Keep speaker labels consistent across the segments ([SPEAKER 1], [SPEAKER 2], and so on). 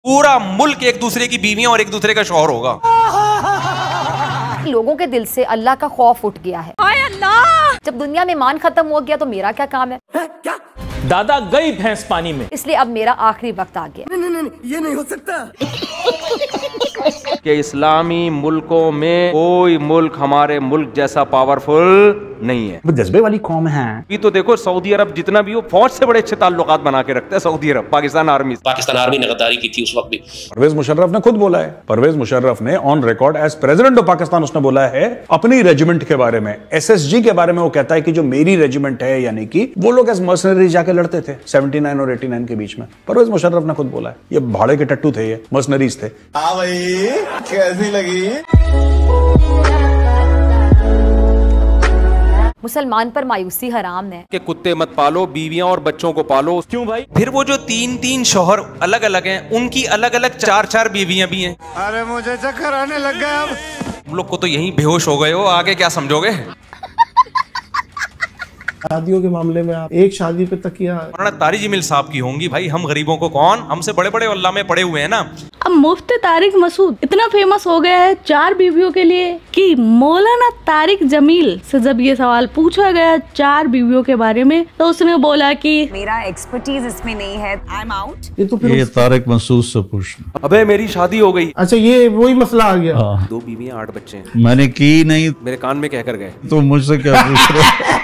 [SPEAKER 1] पूरा मुल्क एक दूसरे की बीवियां और एक दूसरे का शौहर होगा।
[SPEAKER 2] लोगों के दिल से अल्लाह का खौफ उठ गया है। हाय अल्लाह! जब दुनिया में ईमान खत्म हो गया तो मेरा क्या काम है?
[SPEAKER 3] क्या? दादा गई भैंस पानी में,
[SPEAKER 2] इसलिए अब मेरा आखिरी वक्त आ गया।
[SPEAKER 3] नहीं, ये नहीं हो सकता।
[SPEAKER 1] कि इस्लामी मुल्कों में कोई मुल्क हमारे मुल्क जैसा पावरफुल नहीं है।
[SPEAKER 4] वो जज्बे वाली कौम है।
[SPEAKER 1] ये तो देखो सऊदी अरब जितना भी हो, फौज से बड़े अच्छे ताल्लुकात बना के रखते हैं सऊदी अरब पाकिस्तान आर्मी
[SPEAKER 5] ने गद्दारी की थी उस वक्त भी।
[SPEAKER 4] परवेज मुशर्रफ ने खुद बोला है, परवेज मुशर्रफ ने on record as president of Pakistan उसने बोला है अपनी रेजिमेंट के बारे में, एसएसजी के बारे में। वो कहता है कि जो मेरी रेजिमेंट है, यानी कि वो लोग एज मर्सनरी जाके लड़ते थे 79 और 89 के बीच में। परवेज मुशर्रफ ने खुद बोला है ये भाड़े के टट्टू थे, ये मर्सनरीज थे।
[SPEAKER 6] हाँ भाई, कैसी लगी?
[SPEAKER 2] मुसलमान पर मायूसी हराम है
[SPEAKER 1] कि कुत्ते मत पालो, बीवियां और बच्चों को पालो।
[SPEAKER 3] क्यों भाई?
[SPEAKER 1] फिर वो जो 3-3 शौहर अलग अलग हैं, उनकी अलग अलग 4-4 बीवियां भी हैं।
[SPEAKER 6] अरे मुझे चक्कर आने लग गया। अब
[SPEAKER 1] तुम लोग को तो यहीं बेहोश हो गए हो, आगे क्या समझोगे?
[SPEAKER 7] शादियों के मामले में आप एक शादी पे तकिया
[SPEAKER 1] तारिक जमील साहब की होंगी भाई, हम गरीबों को कौन, हमसे बड़े बड़े अल्लाह में पड़े हुए हैं ना।
[SPEAKER 8] अब मुफ्ती तारिक मसूद इतना फेमस हो गया है 4 बीवियों के लिए कि मौलाना तारिक जमील से जब ये सवाल पूछा गया 4 बीवियों के बारे में, तो उसने बोला कि
[SPEAKER 9] मेरा एक्सपर्टीज इसमें नहीं है, आई एम आउट।
[SPEAKER 7] ये तो फिर
[SPEAKER 10] ये तारिक मसूद से पूछ।
[SPEAKER 1] अबे मेरी शादी हो गई।
[SPEAKER 7] अच्छा, ये वही मसला आ गया।
[SPEAKER 1] 2 बीवियां 8 बच्चे हैं।
[SPEAKER 10] मैंने की नहीं,
[SPEAKER 1] मेरे कान में कहकर गए।
[SPEAKER 10] तो मुझसे क्या पूछ रहे?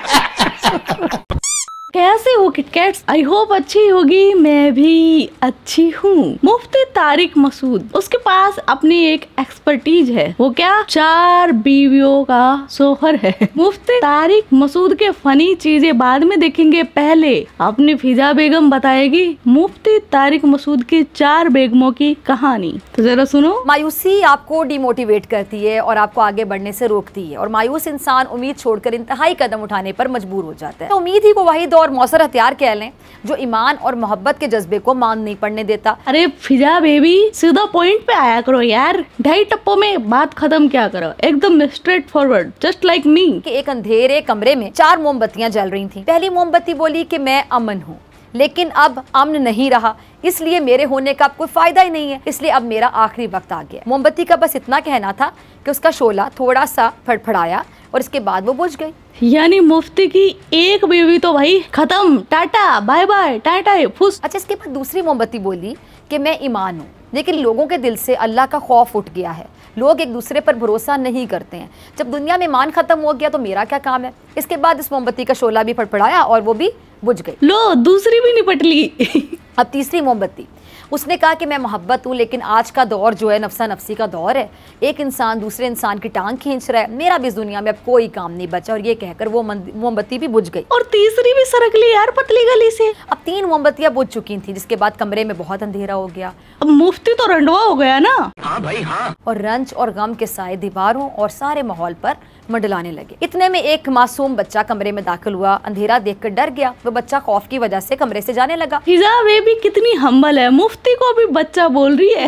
[SPEAKER 8] कैसे हो किटकैट्स? आई होप अच्छी होगी, मैं भी अच्छी हूँ। मुफ्ती तारिक मसूद, उसके पास अपनी एक एक्सपर्टीज है। वो क्या? 4 बीवियों का शोहर है। मुफ्ती तारिक मसूद के फनी चीजें बाद में देखेंगे, पहले अपनी फिजा बेगम बताएगी मुफ्ती तारिक मसूद की 4 बेगमों की कहानी। तो जरा सुनो।
[SPEAKER 2] मायूसी आपको डिमोटिवेट करती है और आपको आगे बढ़ने से रोकती है, और मायूस इंसान उम्मीद छोड़कर इंतहाई कदम उठाने पर मजबूर हो जाता है। तो उम्मीद ही को वाहिद और मौसर हथियार कह लें जो ईमान और मोहब्बत के जज्बे को मान नहीं पड़ने देता।
[SPEAKER 8] अरे फिजा बेबी, सीधा पॉइंट पे आया करो यार, 2.5 टप्पों में बात खत्म क्या करो, एकदम straight forward, just like me. कि
[SPEAKER 2] एक अंधेरे कमरे में 4 मोमबत्तियां जल रही थीं। पहली मोमबत्ती बोली कि मैं अमन हूँ, लेकिन अब अमन नहीं रहा, इसलिए मेरे होने का अब कोई फायदा ही नहीं है, इसलिए अब मेरा आखिरी वक्त आ गया। मोमबत्ती का बस इतना कहना था कि उसका शोला थोड़ा सा फड़फड़ाया और इसके बाद वो बुझ गई।
[SPEAKER 8] यानी मुफ्ती की एक बीवी तो भाई खत्म, टाटा बाय बाय, टाटा फुस।
[SPEAKER 2] अच्छा, इसके बाद दूसरी मोमबत्ती बोली कि मैं ईमान हूँ, लेकिन लोगों के दिल से अल्लाह का खौफ उठ गया है। लोग एक दूसरे पर भरोसा नहीं करते हैं। जब दुनिया में ईमान खत्म हो गया तो मेरा क्या काम है? इसके बाद इस मोमबत्ती का शोला भी फड़फड़ाया और वो भी बुझ गई।
[SPEAKER 8] लो, दूसरी भी निपट ली।
[SPEAKER 2] अब तीसरी मोमबत्ती, उसने कहा कि मैं मोहब्बत हूँ, लेकिन आज का दौर जो है नफसा नफसी का दौर है, एक इंसान दूसरे इंसान की टांग खींच रहा है, मेरा भी इस दुनिया में अब कोई काम नहीं बचा। और ये कहकर वो मोमबत्ती भी बुझ गई
[SPEAKER 8] और तीसरी भी सरक ली यार पतली गली से।
[SPEAKER 2] अब 3 मोमबत्तियां बुझ चुकी थी, जिसके बाद कमरे में बहुत अंधेरा हो गया।
[SPEAKER 8] अब मुफ्ती तो रंडवा हो गया ना।
[SPEAKER 5] हाँ भाई हाँ।
[SPEAKER 2] और रंज और गम के साए दीवारों और सारे माहौल पर मंडलाने लगे। इतने में एक मासूम बच्चा कमरे में दाखिल हुआ। अंधेरा देखकर डर गया। वो बच्चा खौफ की वजह से कमरे से जाने लगा।
[SPEAKER 8] फिजा वे भी कितनी हम्बल है, मुफ्ती को भी बच्चा बोल रही है।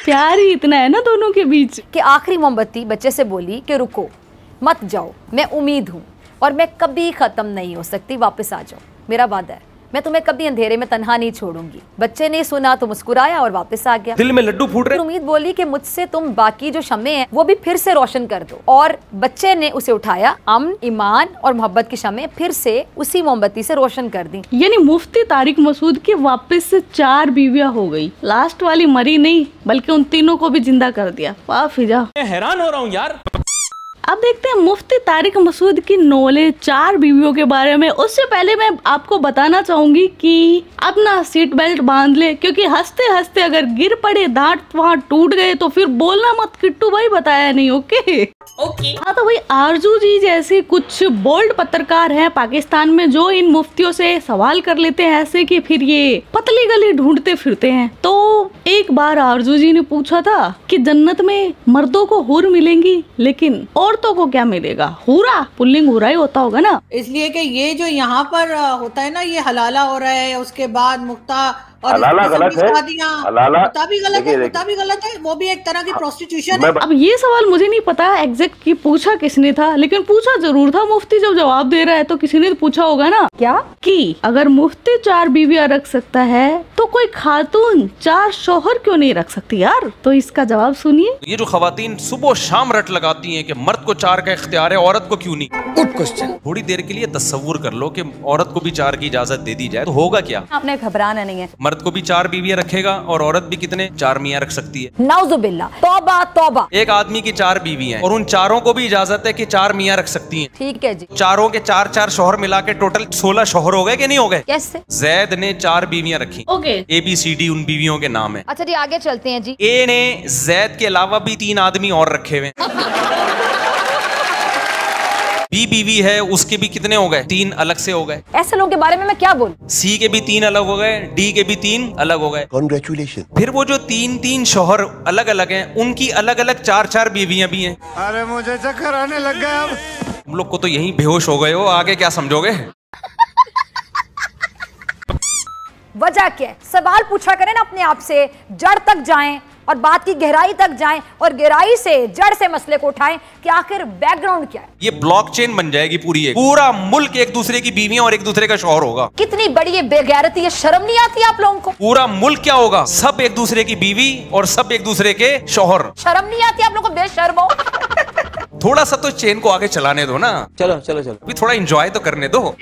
[SPEAKER 8] प्यार ही इतना है ना दोनों के बीच।
[SPEAKER 2] कि आखिरी मोमबत्ती बच्चे से बोली कि रुको मत जाओ, मैं उम्मीद हूँ और मैं कभी खत्म नहीं हो सकती, वापस आ जाओ, मेरा वादा है, मैं तुम्हें कभी अंधेरे में तन्हा नहीं छोड़ूंगी। बच्चे ने सुना तो मुस्कुराया और वापस आ गया।
[SPEAKER 1] दिल में लड्डू फूट रहे।
[SPEAKER 2] उम्मीद बोली कि मुझसे तुम बाकी जो शम्मे हैं वो भी फिर से रोशन कर दो, और बच्चे ने उसे उठाया। अमन, ईमान और मोहब्बत की शम्मे फिर से उसी मोमबत्ती से रोशन कर दी।
[SPEAKER 8] यानी मुफ्ती तारिक मसूद की वापस से 4 बीवियां हो गई। लास्ट वाली मरी नहीं, बल्कि उन तीनों को भी जिंदा कर दिया। वाह फिजा,
[SPEAKER 3] मैं हैरान हो रहा हूँ यार।
[SPEAKER 8] अब देखते हैं मुफ्ती तारिक मसूद की नॉलेज 4 बीवियों के बारे में। उससे पहले मैं आपको बताना चाहूंगी कि अपना सीट बेल्ट बांध ले, क्योंकि हंसते हंसते अगर गिर पड़े, दांत वहाँ टूट गए तो फिर बोलना मत किट्टू भाई बताया नहीं। Okay
[SPEAKER 9] okay.
[SPEAKER 8] हाँ तो भाई आरजू जी जैसे कुछ बोल्ड पत्रकार हैं पाकिस्तान में जो इन मुफ्तियों से सवाल कर लेते हैं ऐसे कि फिर ये पतली गली ढूंढते फिरते हैं। तो एक बार आरजू जी ने पूछा था कि जन्नत में मर्दों को हुर मिलेंगी, लेकिन औरतों को क्या मिलेगा? हुरा, पुल्लिंग हुरा ही होता होगा ना।
[SPEAKER 11] इसलिए कि ये जो यहाँ पर होता है ना, ये हलाला हो रहा है, उसके बाद मुक्ता हलाला गलत है, हलाला
[SPEAKER 12] होता भी गलत है, होता भी गलत है, वो भी एक तरह की प्रोस्टिट्यूशन है।
[SPEAKER 8] अब ये सवाल मुझे नहीं पता एग्जैक्ट कि पूछा किसने था, लेकिन पूछा जरूर था। मुफ्ती जब जवाब दे रहा है तो किसी ने तो पूछा होगा ना,
[SPEAKER 2] क्या
[SPEAKER 8] कि अगर मुफ्ती 4 बीवियां रख सकता है तो कोई खातून 4 शौहर क्यों नहीं रख सकती यार? तो इसका जवाब सुनिए।
[SPEAKER 1] ये जो खवातीन सुबह शाम रट लगाती हैं कि मर्द को 4 का इख्तियार है, औरत को क्यों नहीं? Good question. थोड़ी देर के लिए तस्वुर कर लो कि औरत को भी 4 की इजाजत दे दी जाए तो होगा क्या?
[SPEAKER 2] आपने घबराना नहीं है।
[SPEAKER 1] मर्द को भी 4 बीवियां रखेगा और औरत भी कितने 4 मियाँ रख सकती है।
[SPEAKER 2] नाउजुबिल्लाह, तौबा तौबा।
[SPEAKER 1] एक आदमी की 4 बीवियां हैं और उन चारों को भी इजाजत है कि 4 मियाँ रख सकती हैं।
[SPEAKER 2] ठीक है जी।
[SPEAKER 1] चारों के 4 शौहर मिला के टोटल 16 शौहर हो गए कि नहीं हो गए?
[SPEAKER 2] कैसे?
[SPEAKER 1] जैद ने 4 बीवियां रखी।
[SPEAKER 8] ओके।
[SPEAKER 1] ABCD उन बीवियों के नाम है।
[SPEAKER 2] अच्छा जी, आगे चलते हैं जी।
[SPEAKER 1] ए ने जैद के अलावा भी 3 आदमी और रखे हुए। बी बीवी है, उसके भी कितने हो गए? 3 अलग से हो गए।
[SPEAKER 2] ऐसे लोगों के बारे में मैं क्या बोलूं?
[SPEAKER 1] सी के भी 3 अलग हो गए, डी के भी 3 अलग हो गए।
[SPEAKER 6] Congratulations।
[SPEAKER 1] फिर वो जो 3 शौहर अलग अलग हैं, उनकी अलग अलग 4 बीवियां भी हैं।
[SPEAKER 6] अरे मुझे चक्कर आने लग गया अब।
[SPEAKER 1] तुम लोग को तो यहीं बेहोश हो गए हो, आगे क्या समझोगे?
[SPEAKER 2] वजह क्या है? सवाल पूछा करें ना अपने आप से, जड़ तक जाएं और बात की गहराई तक जाएं और गहराई से जड़ से मसले को उठाएं कि आखिर बैकग्राउंड क्या है।
[SPEAKER 1] ये ब्लॉकचेन बन जाएगी पूरी, पूरा मुल्क एक दूसरे की बीवियां और एक दूसरे का शौहर होगा।
[SPEAKER 2] कितनी बड़ी ये बेगैरती है, शर्म नहीं आती आप लोगों को?
[SPEAKER 1] पूरा मुल्क क्या होगा? सब एक दूसरे की बीवी और सब एक दूसरे के शौहर।
[SPEAKER 2] शर्म नहीं आती आप लोगों को? बेशर्म हो।
[SPEAKER 1] थोड़ा सा तो चेन को आगे चलाने दो ना।
[SPEAKER 3] चलो चलो चलो,
[SPEAKER 1] अभी थोड़ा एंजॉय तो करने दो।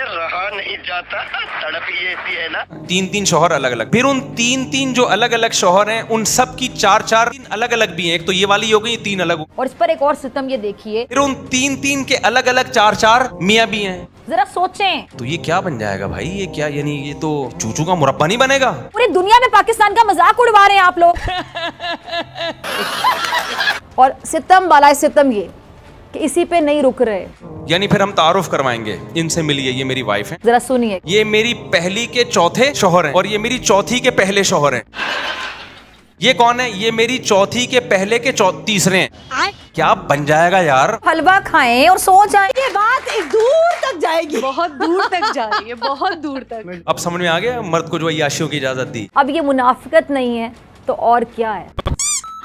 [SPEAKER 6] रहा नहीं जाता, तड़प ही ऐसी है ना।
[SPEAKER 1] 3 शौहर अलग अलग, फिर उन 3 जो अलग अलग शौहर हैं उन सब की 4 अलग अलग भी हैं। एक तो ये वाली हो गई, 3 अलग हो।
[SPEAKER 2] और इस पर एक और सितम ये देखिए,
[SPEAKER 1] फिर उन 3 के अलग अलग 4 मियाँ भी हैं।
[SPEAKER 2] जरा सोचें
[SPEAKER 1] तो ये क्या बन जाएगा भाई? ये क्या, यानी ये तो चूचू का मुरब्बा नहीं बनेगा?
[SPEAKER 2] पूरी दुनिया में पाकिस्तान का मजाक उड़वा रहे हैं आप लोग। और सितम वाला सितम ये कि इसी पे नहीं रुक रहे।
[SPEAKER 1] यानी फिर हम तारुफ करवाएंगे, इनसे मिलिए, ये मेरी वाइफ है।
[SPEAKER 2] जरा सुनिए,
[SPEAKER 1] ये मेरी पहली के 4थे शौहर हैं और ये मेरी चौथी के पहले शौहर हैं। ये कौन है? ये मेरी चौथी के पहले के 3रे हैं। क्या बन जाएगा यार?
[SPEAKER 2] हलवा खाएं और सो जाएं।
[SPEAKER 12] ये बात एक दूर तक जाएगी, बहुत दूर तक जा रही है, बहुत दूर तक।
[SPEAKER 1] अब समझ में आ गया मर्द को जो अय्याशियों की इजाजत दी।
[SPEAKER 2] अब ये मुनाफिकत नहीं है तो और क्या है?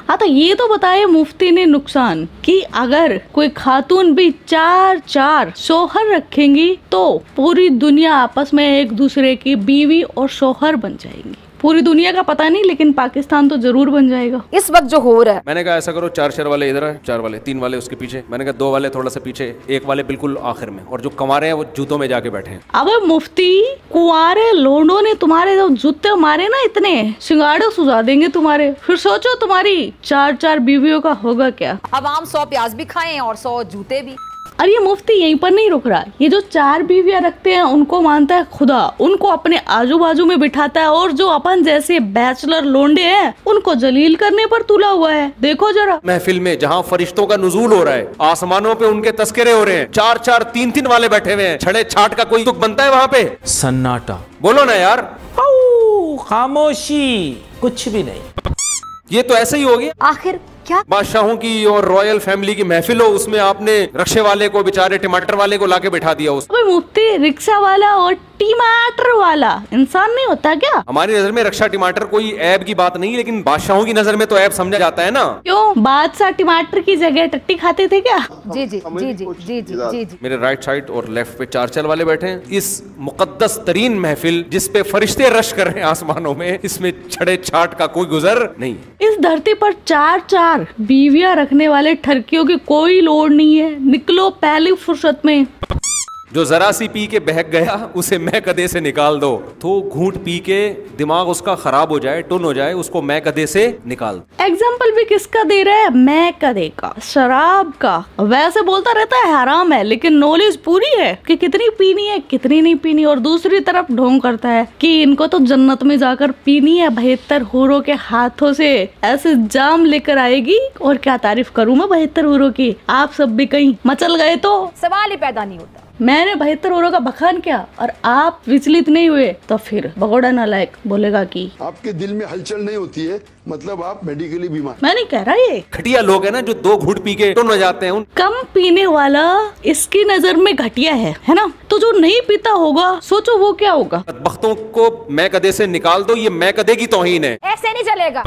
[SPEAKER 8] हाँ, तो ये तो बताए मुफ्ती ने नुकसान कि अगर कोई खातून भी 4 शौहर रखेंगी तो पूरी दुनिया आपस में एक दूसरे की बीवी और शौहर बन जाएंगी। पूरी दुनिया का पता नहीं, लेकिन पाकिस्तान तो जरूर बन जाएगा।
[SPEAKER 2] इस वक्त जो हो रहा है,
[SPEAKER 1] मैंने कहा ऐसा करो, 4 वाले इधर है, 4 वाले, 3 वाले उसके पीछे। मैंने कहा 2 वाले थोड़ा सा पीछे, 1 वाले बिल्कुल आखिर में, और जो कमारे हैं वो जूतों में जाके बैठे हैं।
[SPEAKER 8] अब मुफ्ती, कुंवारे लोंडों ने तुम्हारे जो जूते मारे ना, इतने सिंगाड़े सुझा देंगे तुम्हारे। फिर सोचो तुम्हारी 4 बीवियों का होगा क्या।
[SPEAKER 2] अब आम 100 प्याज भी खाएं और 100 जूते भी।
[SPEAKER 8] और ये मुफ्ती यहीं पर नहीं रुक रहा, ये जो 4 बीवियां रखते हैं उनको मानता है खुदा, उनको अपने आजू बाजू में बिठाता है, और जो अपन जैसे बैचलर लोंडे हैं उनको जलील करने पर तुला हुआ है। देखो जरा
[SPEAKER 1] महफिल में जहाँ फरिश्तों का नुज़ूल हो रहा है, आसमानों पे उनके तस्करे हो रहे हैं, 4 3 वाले बैठे हुए हैं, छड़े छाट का कोई तुक बनता है वहाँ पे?
[SPEAKER 3] सन्नाटा।
[SPEAKER 1] बोलो ना यार।
[SPEAKER 3] खामोशी, कुछ भी नहीं।
[SPEAKER 1] ये तो ऐसे ही हो गया।
[SPEAKER 2] आखिर क्या?
[SPEAKER 1] बादशाहों की और रॉयल फैमिली की महफिल हो, उसमें आपने रक्षे वाले को, बेचारे टमाटर वाले को लाके बैठा दिया।
[SPEAKER 8] मुफ्ती, रिक्शा वाला और टमाटर वाला इंसान नहीं होता क्या?
[SPEAKER 1] हमारी नजर में रक्षा टमाटर कोई ऐब की बात नहीं, लेकिन बादशाहों की नजर में तो ऐब समझा जाता है ना।
[SPEAKER 8] क्यों? बादशाह टमाटर की जगह टट्टी खाते थे क्या?
[SPEAKER 2] जी जी जी जी जी जी जी।
[SPEAKER 1] मेरे राइट साइड और लेफ्ट पे 4 वाले बैठे हैं। इस मुकद्दस तरीन महफिल जिसपे फरिश्ते रश कर रहे हैं आसमानों में, इसमें छड़े छाट का कोई गुजर नहीं।
[SPEAKER 8] इस धरती पर 4 बीवियां रखने वाले ठरकियों की कोई लोड़ नहीं है। निकलो पहली फुर्सत में।
[SPEAKER 1] जो जरा सी पी के बहक गया उसे मैं कदे से निकाल दो। तो घूंट पी के दिमाग उसका खराब हो जाए, टुन हो जाए, उसको मैं कदे से निकाल दो।
[SPEAKER 8] एग्जाम्पल भी किसका दे रहा है? मैं कदे का, शराब का। वैसे बोलता रहता है हराम है, लेकिन नॉलेज पूरी है कि कितनी पीनी है कितनी नहीं पीनी। और दूसरी तरफ ढोंग करता है कि इनको तो जन्नत में जाकर पीनी है, 72 हूरों के हाथों से ऐसे जाम लेकर आएगी। और क्या तारीफ करूँ मैं 72 हूरों की। आप सब भी कहीं मचल गए तो
[SPEAKER 2] सवाल ही पैदा नहीं होता।
[SPEAKER 8] मैंने 72 औरों का बखान किया और आप विचलित नहीं हुए तो फिर भगोड़ा नालायक बोलेगा कि
[SPEAKER 13] आपके दिल में हलचल नहीं होती है, मतलब आप मेडिकली बीमार।
[SPEAKER 8] मैं नहीं कह रहा ये
[SPEAKER 1] घटिया लोग है ना जो 2 घूंट पी के टुन जाते हैं।
[SPEAKER 8] कम पीने वाला इसकी नजर में घटिया है ना? तो जो नहीं पीता होगा सोचो वो क्या होगा।
[SPEAKER 1] बख्तों को मैं कदे से निकाल दो, ये मैं कदे की तौहीन है।
[SPEAKER 2] ऐसे नहीं चलेगा।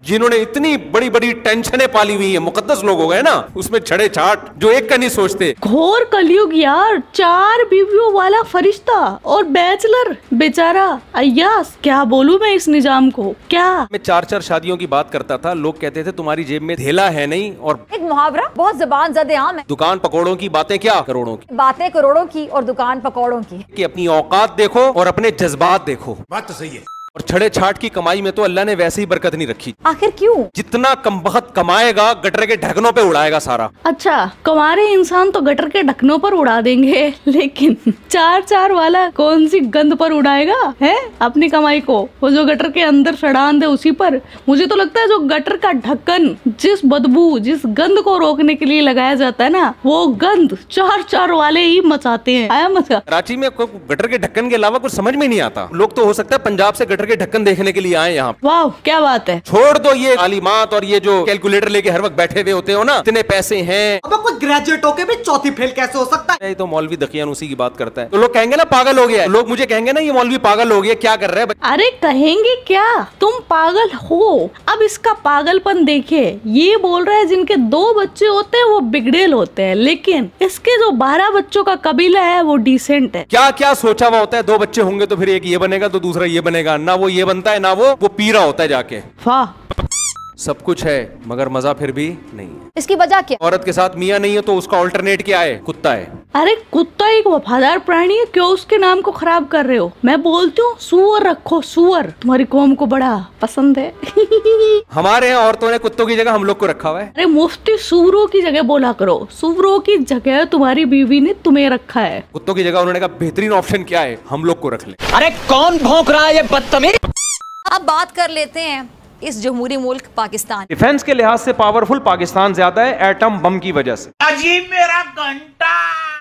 [SPEAKER 1] जिन्होंने इतनी बड़ी बड़ी टेंशनें पाली हुई है, मुकद्दस लोग हो गए ना, उसमें छड़े छाट जो एक का नहीं सोचते।
[SPEAKER 8] घोर कलयुग यार, 4 बीवियों वाला फरिश्ता और बैचलर बेचारा अय्यास। क्या बोलूं मैं इस निजाम को, क्या।
[SPEAKER 1] मैं 4 शादियों की बात करता था, लोग कहते थे तुम्हारी जेब में धेला है नहीं। और
[SPEAKER 2] एक मुहावरा बहुत ज़बान ज़दे आम है,
[SPEAKER 1] दुकान पकौड़ों की बातें क्या करोड़ों की।
[SPEAKER 2] बातें करोड़ों की और दुकान पकौड़ों की।
[SPEAKER 1] कि अपनी औकात देखो और अपने जज्बात देखो। बात तो सही है। और छड़े छाट की कमाई में तो अल्लाह ने वैसे ही बरकत नहीं रखी।
[SPEAKER 2] आखिर क्यों?
[SPEAKER 1] जितना कमबख्त कमाएगा गटर के ढकनों पे उड़ाएगा सारा।
[SPEAKER 8] अच्छा, कुंवारे इंसान तो गटर के ढकनों पर उड़ा देंगे, लेकिन 4 वाला कौन सी गंद पर उड़ाएगा है अपनी कमाई को? वो जो गटर के अंदर सड़ान दे उसी पर। मुझे तो लगता है जो गटर का ढक्कन जिस बदबू जिस गंद को रोकने के लिए लगाया जाता है ना, वो गंद 4 वाले ही मचाते हैं। आया मजा?
[SPEAKER 1] कराची में गटर के ढक्कन के अलावा कुछ समझ में नहीं आता। लोग तो हो सकता है पंजाब से के ढक्कन देखने के लिए आए यहाँ।
[SPEAKER 8] वाह क्या बात है।
[SPEAKER 1] छोड़ दो ये तालीमात और ये जो कैलकुलेटर लेके हर वक्त बैठे हुए होते हो ना, इतने पैसे हैं।
[SPEAKER 14] अब कोई ग्रेजुएट होके भी चौथी फेल कैसे हो सकता है?
[SPEAKER 1] तो मौलवी दकियान उसी की बात करता है, तो लोग कहेंगे ना पागल हो गया। लोग मुझे कहेंगे ना ये मौलवी पागल हो गया, क्या कर रहे हैं।
[SPEAKER 8] अरे कहेंगे क्या, तुम पागल हो। अब इसका पागलपन देखिए, ये बोल रहा है जिनके 2 बच्चे होते हैं वो बिगड़ेल होते हैं, लेकिन इसके जो 12 बच्चों का कबीला है वो डिसेंट है।
[SPEAKER 1] क्या क्या सोचा हुआ होता है। 2 बच्चे होंगे तो फिर एक ये बनेगा तो दूसरा ये बनेगा, ना वो ये बनता है ना वो पी रहा होता है जाके।
[SPEAKER 8] वाह,
[SPEAKER 1] सब कुछ है मगर मजा फिर भी नहीं है।
[SPEAKER 2] इसकी वजह क्या?
[SPEAKER 1] औरत के साथ मियाँ नहीं है तो उसका ऑल्टरनेट क्या है? कुत्ता है।
[SPEAKER 8] अरे कुत्ता एक वफादार प्राणी है, क्यों उसके नाम को खराब कर रहे हो? मैं बोलती हूँ सुअर रखो, सुअर। तुम्हारी कौम को बड़ा पसंद है।
[SPEAKER 1] हमारे यहाँ औरतों ने कुत्तों की जगह हम लोग को रखा हुआ है।
[SPEAKER 8] अरे मुफ्ती सुअरों की जगह बोला करो, सुअरों की जगह तुम्हारी बीवी ने तुम्हें रखा है।
[SPEAKER 1] कुत्तों की जगह उन्होंने कहा बेहतरीन ऑप्शन क्या है, हम लोग को रख ले।
[SPEAKER 14] अरे कौन भौंक रहा है ये बदतमीज?
[SPEAKER 2] अब बात कर लेते हैं इस जमहूरी मुल्क पाकिस्तान।
[SPEAKER 1] डिफेंस के लिहाज से पावरफुल पाकिस्तान ज्यादा है एटम बम की वजह से।
[SPEAKER 3] अजीब मेरा घंटा।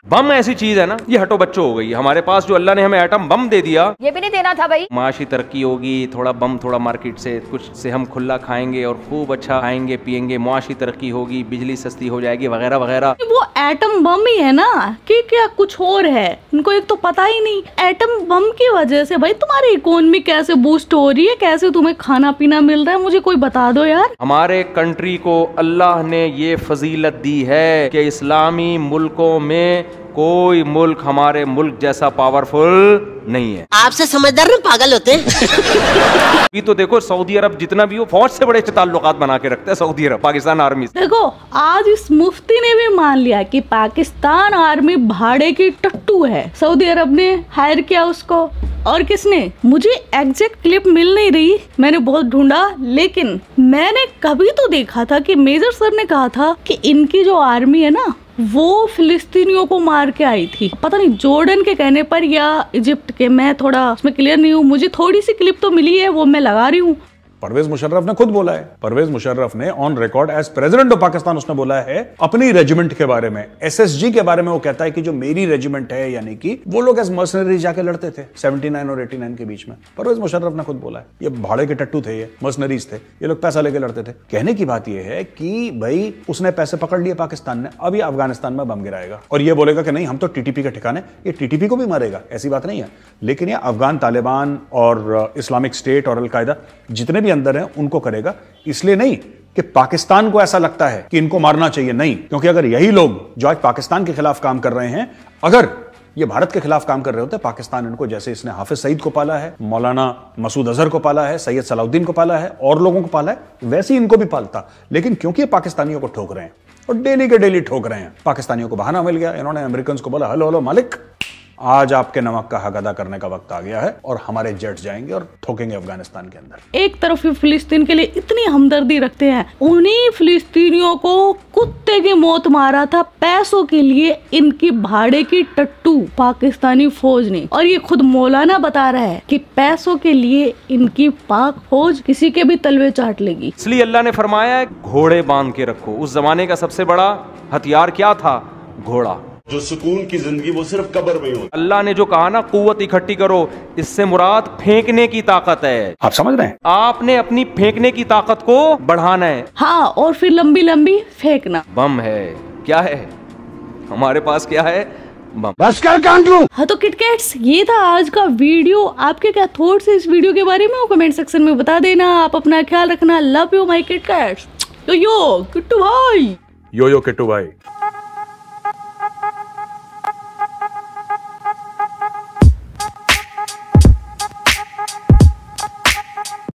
[SPEAKER 1] बम ऐसी चीज है ना, ये हटो बच्चों हो गई हमारे पास। जो अल्लाह ने हमें एटम बम दे दिया,
[SPEAKER 2] ये भी नहीं देना था भाई।
[SPEAKER 1] माशी तरक्की होगी, थोड़ा बम थोड़ा मार्केट से कुछ से हम खुला खाएंगे और खूब अच्छा खाएंगे पिएंगे, मुआशी तरक्की होगी, बिजली सस्ती हो जाएगी वगैरह वगैरह।
[SPEAKER 8] वो एटम बम ही है ना कि क्या कुछ और है? इनको एक तो पता ही नहीं। एटम बम की वजह से भाई तुम्हारी इकोनॉमी कैसे बूस्ट हो रही है, कैसे तुम्हें खाना पीना मिल रहा है, मुझे कोई बता दो यार।
[SPEAKER 1] हमारे कंट्री को अल्लाह ने ये फजीलत दी है कि इस्लामी मुल्कों में कोई मुल्क हमारे मुल्क जैसा पावरफुल नहीं है।
[SPEAKER 14] आपसे समझदार ना पागल होते हैं।
[SPEAKER 1] ये तो देखो सऊदी अरब जितना भी हो फौज से बड़े ताल्लुकात बना के रखता है सऊदी अरब पाकिस्तान आर्मी से।
[SPEAKER 8] देखो आज इस मुफ्ती ने भी मान लिया कि पाकिस्तान आर्मी भाड़े की टट्टू है। सऊदी अरब ने हायर किया उसको। और किसने? मुझे एग्जैक्ट क्लिप मिल नहीं रही, मैंने बहुत ढूंढा, लेकिन मैंने कभी तो देखा था कि मेजर सर ने कहा था कि इनकी जो आर्मी है ना वो फिलिस्तीनियों को मार के आई थी। पता नहीं जॉर्डन के कहने पर या इजिप्ट के, मैं थोड़ा उसमें क्लियर नहीं हूँ। मुझे थोड़ी सी क्लिप तो मिली है, वो मैं लगा रही हूँ।
[SPEAKER 4] परवेज मुशर्रफ ने खुद बोला है। परवेज मुशर्रफ ने on record as president of Pakistan उसने बोला है अपनी रेजिमेंट के बारे में, एसएसजी के बारे में। वो कहता है कि जो मेरी रेजिमेंट है, यानी कि वो लोग एज मर्सनरी जाके लड़ते थे 79 और 89 के बीच में। परवेज मुशर्रफ ने खुद बोला है ये भाड़े के टट्टू थे, ये मर्सनरीज थे, ये लोग पैसा लेके लड़ते थे। कहने की बात ये है कि भाई उसने पैसे पकड़ लिए पाकिस्तान ने, अब ये अफगानिस्तान में बम गिराएगा और ये बोलेगा कि नहीं हम तो टीटीपी के ठिकाने। ये टीटीपी को भी मारेगा, ऐसी बात नहीं है, लेकिन ये अफगान तालिबान और इस्लामिक स्टेट और अलकायदा जितने भी अंदर हैं उनको करेगा। इसलिए नहीं कि पाकिस्तान को ऐसा लगता है कि इनको मारना चाहिए, नहीं, क्योंकि अगर यही लोग जो आज पाकिस्तान के खिलाफ काम कर रहे हैं, अगर ये भारत के खिलाफ काम कर रहे होते, पाकिस्तान इनको जैसे इसने हाफिज सईद को पाला है, मौलाना मसूद अजहर को पाला है, सैयद सलाउद्दीन को पाला है और लोगों को पाला है, वैसे ही इनको भी पालता। लेकिन क्योंकि ये पाकिस्तानियों को ठोक रहे हैं और डेली के डेली ठोक रहे हैं, पाकिस्तानियों को बहाना मिल गया। इन्होंने अमेरिकन को बोला हेलो हेलो मालिक, आज आपके नमक का हक अदा करने का वक्त आ गया है और हमारे जेट जाएंगे और ठोकेंगे अफगानिस्तान के अंदर।
[SPEAKER 8] एक तरफ ही फिलिस्तीन के लिए इतनी हमदर्दी रखते हैं, उन्हीं फिलिस्तीनियों को कुत्ते की मौत मारा था पैसों के लिए इनकी भाड़े की टट्टू पाकिस्तानी फौज ने। और ये खुद मौलाना बता रहा है कि पैसों के लिए इनकी पाक फौज किसी के भी तलवे चाट लेगी।
[SPEAKER 1] इसलिए अल्लाह ने फरमाया घोड़े बांध के रखो। उस जमाने का सबसे बड़ा हथियार क्या था? घोड़ा।
[SPEAKER 13] जो सुकून की जिंदगी वो सिर्फ कब्र में होती।
[SPEAKER 1] अल्लाह ने जो कहा ना, कुव्वत इकट्ठी करो, इससे मुराद फेंकने की ताकत है।
[SPEAKER 4] आप समझ रहे हैं?
[SPEAKER 1] आपने अपनी फेंकने की ताकत को बढ़ाना है।
[SPEAKER 8] हाँ, और फिर लंबी लंबी फेंकना।
[SPEAKER 1] बम है, क्या है हमारे पास, क्या है? बम।
[SPEAKER 4] बस कर कांटू।
[SPEAKER 8] हाँ तो किटकैट्स, ये था आज का वीडियो। आपके क्या थॉट्स है इस वीडियो के बारे में, वो कमेंट सेक्शन में बता देना। आप अपना ख्याल रखना। Love you my KitKats. Yo Kittu भाई।
[SPEAKER 4] यो किट्टू भाई।